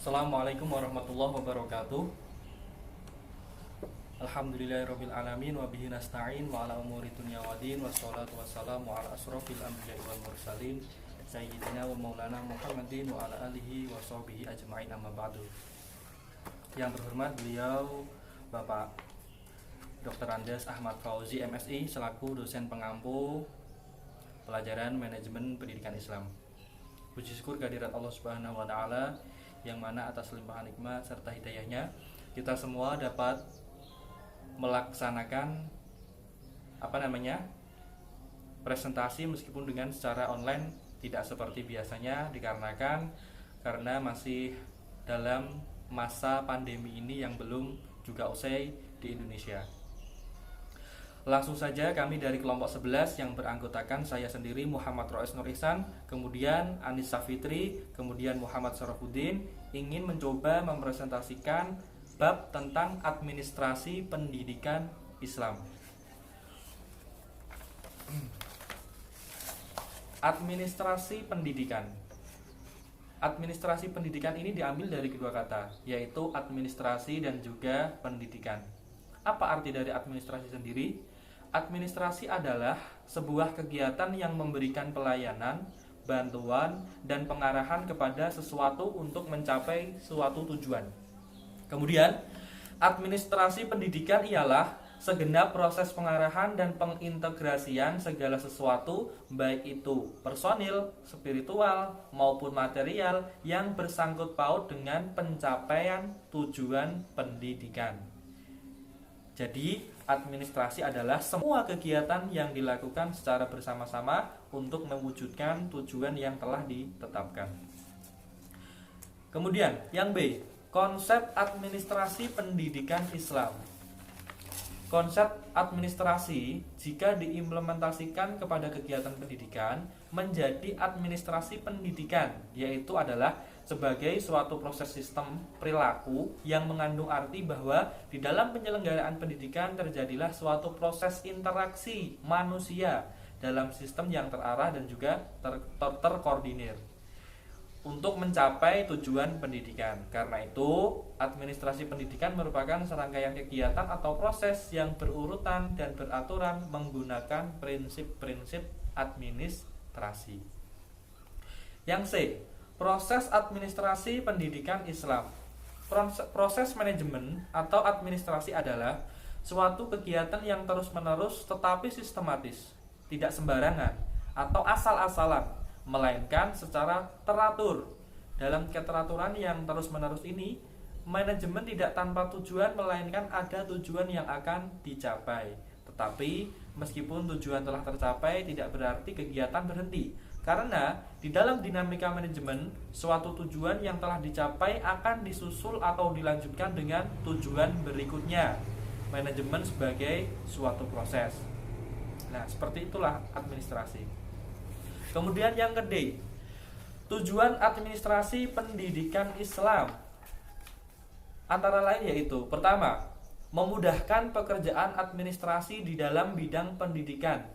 Assalamualaikum warahmatullahi wabarakatuh. Alhamdulillahirabbil alamin wa bihi nasta'in wa ala umuri dunya waddin wassalatu wassalamu ala asrofil anbiya'i wal mursalin sayyidina wa maulana Muhammadin wa ala alihi wa sahbihi ajma'in, amma ba'du. Yang terhormat beliau Bapak Dr. Andes Ahmad Fauzi MSI selaku dosen pengampu pelajaran manajemen pendidikan Islam. Puji syukur kehadirat Allah Subhanahu wa taala yang mana atas limpahan nikmat serta hidayahnya kita semua dapat melaksanakan presentasi meskipun dengan secara online, tidak seperti biasanya dikarenakan karena masih dalam masa pandemi ini yang belum juga usai di Indonesia. Langsung saja kami dari kelompok 11 yang beranggotakan saya sendiri Muhammad Rois Nur Ihsan, kemudian Anis Safitri, kemudian Muhammad Syarafuddin ingin mencoba mempresentasikan bab tentang administrasi pendidikan Islam. Administrasi pendidikan. Administrasi pendidikan ini diambil dari kedua kata, yaitu administrasi dan juga pendidikan. Apa arti dari administrasi sendiri? Administrasi adalah sebuah kegiatan yang memberikan pelayanan, bantuan, dan pengarahan kepada sesuatu untuk mencapai suatu tujuan. Kemudian, administrasi pendidikan ialah segenap proses pengarahan dan pengintegrasian segala sesuatu, baik itu personil, spiritual, maupun material yang bersangkut paut dengan pencapaian tujuan pendidikan. Jadi, administrasi adalah semua kegiatan yang dilakukan secara bersama-sama untuk mewujudkan tujuan yang telah ditetapkan. Kemudian, yang B, konsep administrasi pendidikan Islam. Konsep administrasi jika diimplementasikan kepada kegiatan pendidikan menjadi administrasi pendidikan, yaitu adalah sebagai suatu proses sistem perilaku yang mengandung arti bahwa di dalam penyelenggaraan pendidikan terjadilah suatu proses interaksi manusia dalam sistem yang terarah dan juga terkoordinir untuk mencapai tujuan pendidikan. Karena itu, administrasi pendidikan merupakan serangkaian kegiatan atau proses yang berurutan dan beraturan menggunakan prinsip-prinsip administrasi. Yang C, proses administrasi pendidikan Islam. Proses manajemen atau administrasi adalah suatu kegiatan yang terus-menerus tetapi sistematis, tidak sembarangan atau asal-asalan, melainkan secara teratur. Dalam keteraturan yang terus-menerus ini, manajemen tidak tanpa tujuan melainkan ada tujuan yang akan dicapai. Tetapi meskipun tujuan telah tercapai tidak berarti kegiatan berhenti. Karena di dalam dinamika manajemen, suatu tujuan yang telah dicapai akan disusul atau dilanjutkan dengan tujuan berikutnya. Manajemen sebagai suatu proses. Nah, seperti itulah administrasi. Kemudian yang kedua, tujuan administrasi pendidikan Islam antara lain yaitu: pertama, memudahkan pekerjaan administrasi di dalam bidang pendidikan,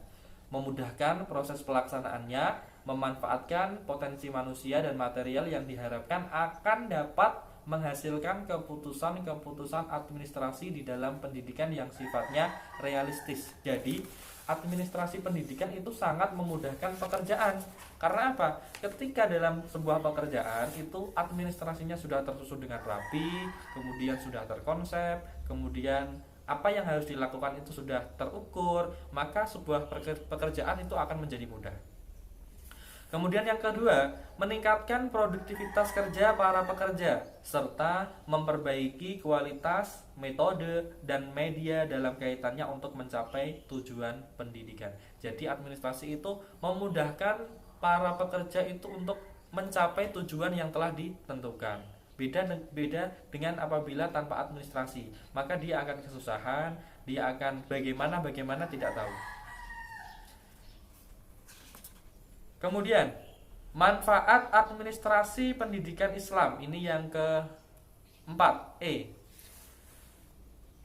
memudahkan proses pelaksanaannya, memanfaatkan potensi manusia dan material yang diharapkan akan dapat menghasilkan keputusan-keputusan administrasi di dalam pendidikan yang sifatnya realistis. Jadi, administrasi pendidikan itu sangat memudahkan pekerjaan. Karena apa? Ketika dalam sebuah pekerjaan itu administrasinya sudah tersusun dengan rapi, kemudian sudah terkonsep, kemudian apa yang harus dilakukan itu sudah terukur, maka sebuah pekerjaan itu akan menjadi mudah. Kemudian yang kedua, meningkatkan produktivitas kerja para pekerja serta memperbaiki kualitas, metode, dan media dalam kaitannya untuk mencapai tujuan pendidikan. Jadi administrasi itu memudahkan para pekerja itu untuk mencapai tujuan yang telah ditentukan. Beda dengan apabila tanpa administrasi, maka dia akan kesusahan, dia akan bagaimana tidak tahu. Kemudian, manfaat administrasi pendidikan Islam. Ini yang keempat, E.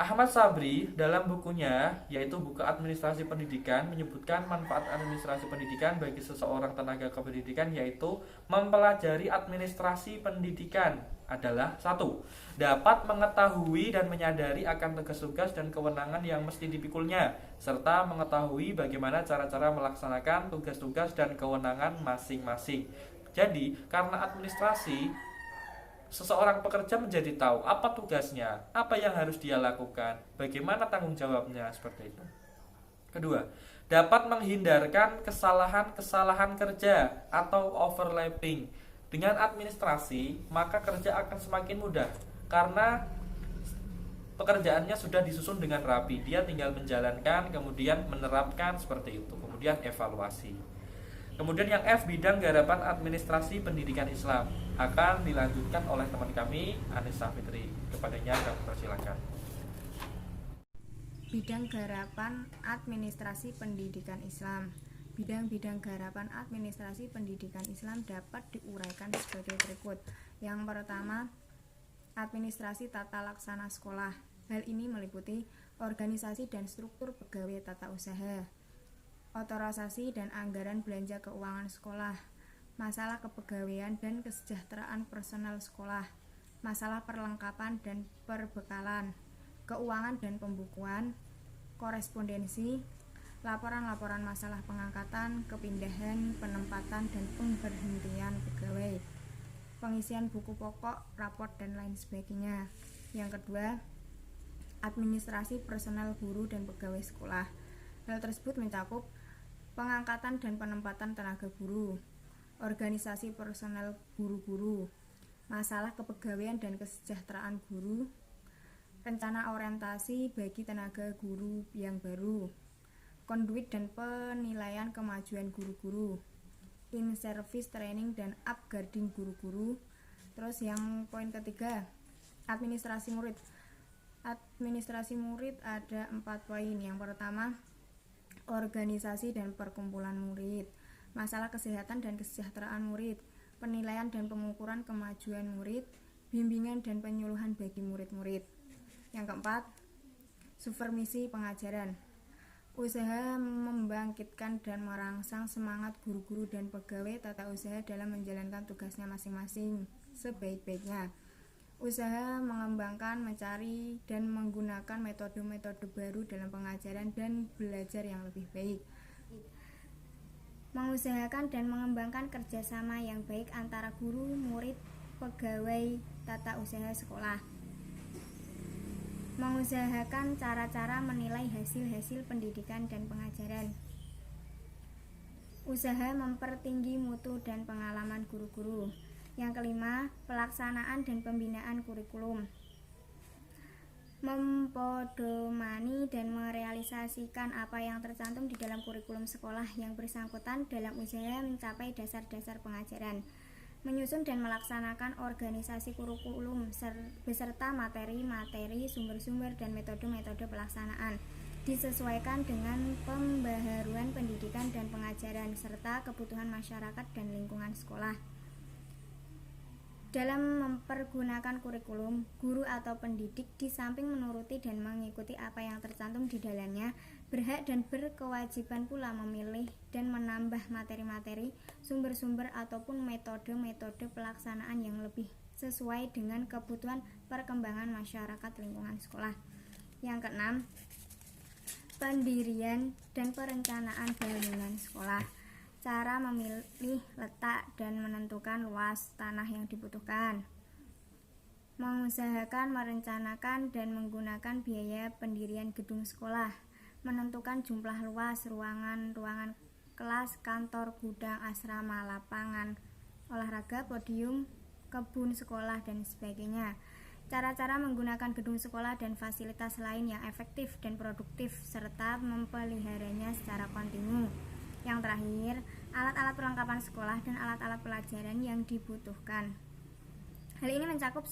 Ahmad Sabri dalam bukunya, yaitu buku Administrasi Pendidikan, menyebutkan manfaat administrasi pendidikan bagi seseorang tenaga kependidikan, yaitu mempelajari administrasi pendidikan adalah: 1. Dapat mengetahui dan menyadari akan tugas-tugas dan kewenangan yang mesti dipikulnya, serta mengetahui bagaimana cara-cara melaksanakan tugas-tugas dan kewenangan masing-masing. Jadi, karena administrasi, seseorang pekerja menjadi tahu apa tugasnya, apa yang harus dia lakukan, bagaimana tanggung jawabnya, seperti itu. Kedua, dapat menghindarkan kesalahan-kesalahan kerja atau overlapping. Dengan administrasi, maka kerja akan semakin mudah karena pekerjaannya sudah disusun dengan rapi. Dia tinggal menjalankan, kemudian menerapkan, seperti itu. Kemudian evaluasi. Kemudian yang F, bidang garapan administrasi pendidikan Islam, akan dilanjutkan oleh teman kami Anissa Fitri. Kepadanya kami persilakan. Bidang garapan administrasi pendidikan Islam. Bidang-bidang garapan administrasi pendidikan Islam dapat diuraikan sebagai berikut. Yang pertama, administrasi tata laksana sekolah. Hal ini meliputi organisasi dan struktur pegawai tata usaha, otorisasi dan anggaran belanja keuangan sekolah, masalah kepegawaian dan kesejahteraan personel sekolah, masalah perlengkapan dan perbekalan, keuangan dan pembukuan, korespondensi, laporan-laporan masalah pengangkatan, kepindahan, penempatan, dan pemberhentian pegawai, pengisian buku pokok, raport, dan lain sebagainya. Yang kedua, administrasi personel guru dan pegawai sekolah. Hal tersebut mencakup pengangkatan dan penempatan tenaga guru, organisasi personel guru-guru, masalah kepegawaian dan kesejahteraan guru, rencana orientasi bagi tenaga guru yang baru, konduit dan penilaian kemajuan guru-guru, in-service training dan upgrading guru-guru. Terus yang poin ketiga, administrasi murid. Administrasi murid ada 4 poin. Yang pertama, organisasi dan perkumpulan murid, masalah kesehatan dan kesejahteraan murid, penilaian dan pengukuran kemajuan murid, bimbingan dan penyuluhan bagi murid-murid. Yang keempat, supervisi pengajaran, usaha membangkitkan dan merangsang semangat guru-guru dan pegawai tata usaha dalam menjalankan tugasnya masing-masing sebaik-baiknya. Usaha mengembangkan, mencari, dan menggunakan metode-metode baru dalam pengajaran dan belajar yang lebih baik. Mengusahakan dan mengembangkan kerjasama yang baik antara guru, murid, pegawai tata usaha sekolah. Mengusahakan cara-cara menilai hasil-hasil pendidikan dan pengajaran. Usaha mempertinggi mutu dan pengalaman guru-guru. Yang kelima, pelaksanaan dan pembinaan kurikulum. Mempedomani dan merealisasikan apa yang tercantum di dalam kurikulum sekolah yang bersangkutan dalam usaha mencapai dasar-dasar pengajaran. Menyusun dan melaksanakan organisasi kurikulum beserta materi-materi, sumber-sumber, dan metode-metode pelaksanaan disesuaikan dengan pembaharuan pendidikan dan pengajaran serta kebutuhan masyarakat dan lingkungan sekolah. Dalam mempergunakan kurikulum, guru atau pendidik di samping menuruti dan mengikuti apa yang tercantum di dalamnya, berhak dan berkewajiban pula memilih dan menambah materi-materi, sumber-sumber ataupun metode-metode pelaksanaan yang lebih sesuai dengan kebutuhan perkembangan masyarakat lingkungan sekolah. Yang keenam, pendirian dan perencanaan bangunan sekolah. Cara memilih letak dan menentukan luas tanah yang dibutuhkan. Mengusahakan, merencanakan, dan menggunakan biaya pendirian gedung sekolah. Menentukan jumlah luas ruangan kelas, kantor, gudang, asrama, lapangan olahraga, podium, kebun sekolah, dan sebagainya. Cara-cara menggunakan gedung sekolah dan fasilitas lain yang efektif dan produktif serta mempeliharanya secara kontinu. Yang terakhir, alat-alat perlengkapan sekolah dan alat-alat pelajaran yang dibutuhkan. Hal ini mencakup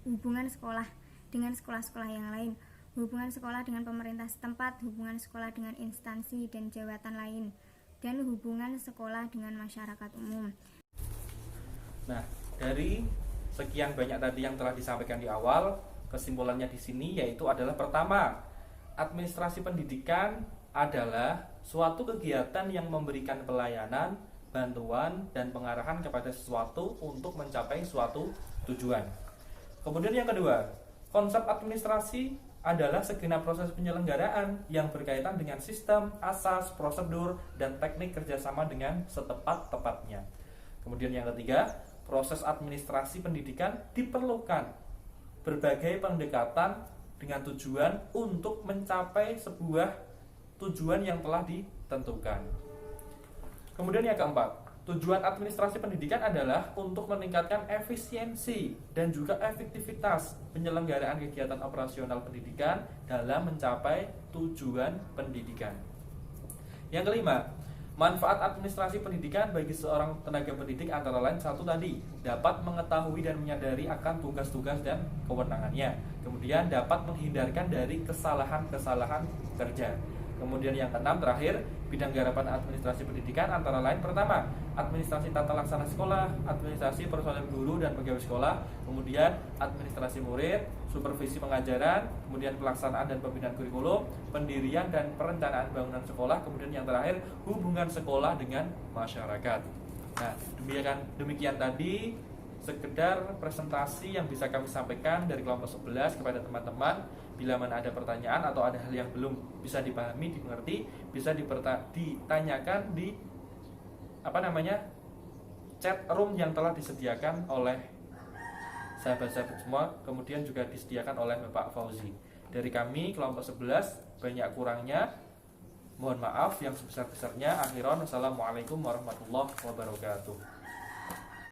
hubungan sekolah dengan sekolah-sekolah yang lain, hubungan sekolah dengan pemerintah setempat, hubungan sekolah dengan instansi dan jabatan lain, dan hubungan sekolah dengan masyarakat umum. Nah, dari sekian banyak tadi yang telah disampaikan di awal, kesimpulannya di sini yaitu adalah: pertama, administrasi pendidikan adalah suatu kegiatan yang memberikan pelayanan, bantuan, dan pengarahan kepada sesuatu untuk mencapai suatu tujuan. Kemudian yang kedua, konsep administrasi adalah segenap proses penyelenggaraan yang berkaitan dengan sistem, asas, prosedur, dan teknik kerjasama dengan setepat-tepatnya. Kemudian yang ketiga, proses administrasi pendidikan diperlukan berbagai pendekatan dengan tujuan untuk mencapai sebuah tujuan yang telah ditentukan. Kemudian yang keempat, tujuan administrasi pendidikan adalah untuk meningkatkan efisiensi dan juga efektivitas penyelenggaraan kegiatan operasional pendidikan dalam mencapai tujuan pendidikan. Yang kelima, manfaat administrasi pendidikan bagi seorang tenaga pendidik antara lain satu tadi, dapat mengetahui dan menyadari akan tugas-tugas dan kewenangannya. Kemudian dapat menghindarkan dari kesalahan-kesalahan kerja. Kemudian yang keenam terakhir, bidang garapan administrasi pendidikan antara lain pertama, administrasi tata laksana sekolah, administrasi personel guru dan pegawai sekolah, kemudian administrasi murid, supervisi pengajaran, kemudian pelaksanaan dan pembinaan kurikulum, pendirian dan perencanaan bangunan sekolah, kemudian yang terakhir hubungan sekolah dengan masyarakat. Nah, demikian tadi sekedar presentasi yang bisa kami sampaikan dari kelompok 11 kepada teman-teman. Bila mana ada pertanyaan atau ada hal yang belum bisa dipahami, dimengerti, bisa ditanyakan di chat room yang telah disediakan oleh sahabat-sahabat semua, kemudian juga disediakan oleh Bapak Fauzi. Dari kami kelompok 11, banyak kurangnya mohon maaf, yang sebesar-besarnya. Akhiran, wassalamualaikum warahmatullahi wabarakatuh.